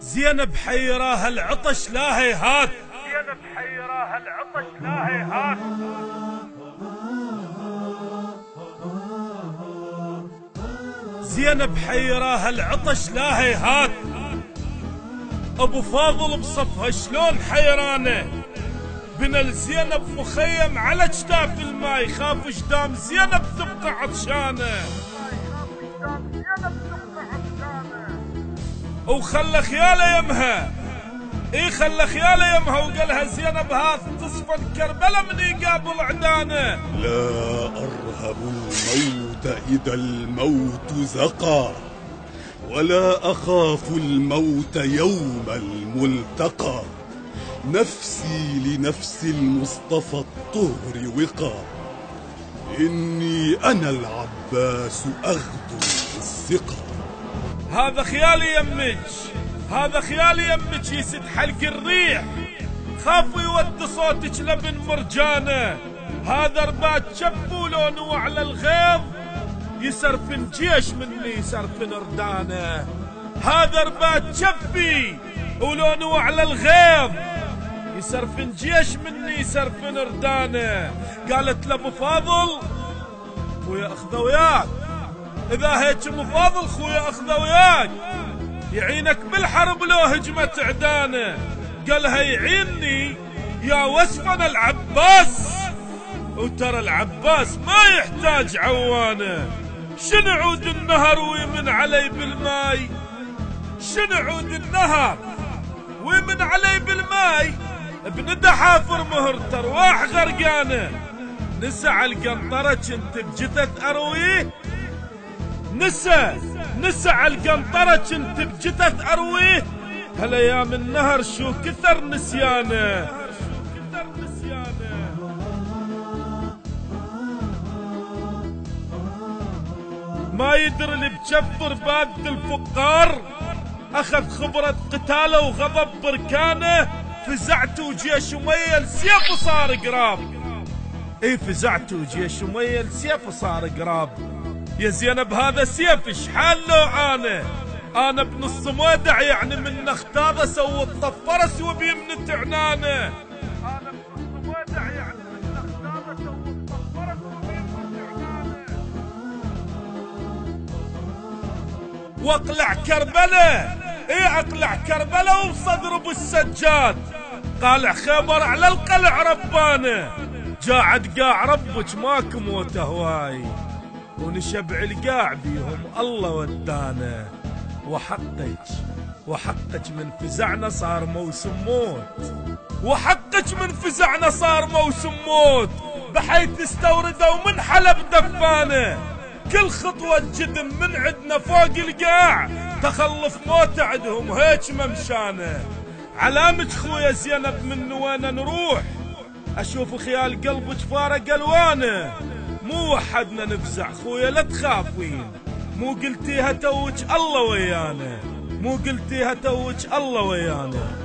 زينب حيراها العطش لا هيهات، زينب حيراها العطش لا هيهات، زينب حيراها العطش لا هيهات. ابو فاضل بصفها شلون حيرانه، بنا الزينب مخيم على جداف الماي، خاف جدام زينب تبقى عطشانه، وخلى خياله يمها، خلى خياله يمها، وقالها زينب هاث تصفى كربلاء من يقابل عدانه. لا أرهب الموت إذا الموت زقى، ولا أخاف الموت يوم الملتقى، نفسي لنفس المصطفى الطهر وقى، إني أنا العباس أغدو بالثقة. هذا خيالي يمك، هذا خيالي يمك يسد حلق الريح، خافوا يود صوتك لبن مرجانه، هذا ربات شب ولونه على الغيظ، يسرفن جيش مني يسرفن ردانه، هذا ربات شبي ولونه على الغيظ، يسرفن جيش مني يسرفن ردانه. قالت لابو فاضل خويا اخذ وياك، اذا هيك ابو فاضل خويا اخذ وياك، يعينك بالحرب لو هجمت عدانه. قالها يعيني يا وسفنا العباس، وترى العباس ما يحتاج عوانه، شنو عود النهر ويمن علي بالماي، شنو عود النهر ويمن علي بالماي، ابن دحافر مهر ترواح غرقانه، نسى القنطره كنت بجثث ارويه، نسى القنطره كنت بجثث ارويه، هالايام النهر شو كثر نسيانه. ما يدري اللي بجبر باد الفقار، اخذ خبرة قتاله وغضب بركانه، فزعت وجيش ميل سيف صار قراب، فزعت وجيش ميل سيف صار قراب. يا زينب هذا سيف شحال لو انا بنص مودع، يعني من اختاضه سوى الطفرس وبيمنت عنانه، انا بنص مودع يعني من اختاضه سوى الطفرس وبيمنت عنانه. واقلع كربلاء، اقلع كربلاء وبصدر ابو السجاد، قالع خبر على القلع ربانه، جاعد قاع ربك ماك موت هواي، ونشبع القاع بيهم الله ودانا. وحقك من فزعنا صار موسم موت، وحقك من فزعنا صار موسم موت، بحيث استوردوا من حلب دفانه، كل خطوة جدم من عدنا فوق القاع، تخلف موت عدهم هيك ممشانه. علامك خويا زينب من وين نروح، اشوف خيال قلبك فارق الوانه، مو وحدنا نفزع خويا لا تخافين، مو قلتيها توج الله ويانا، مو قلتيها توج الله ويانا.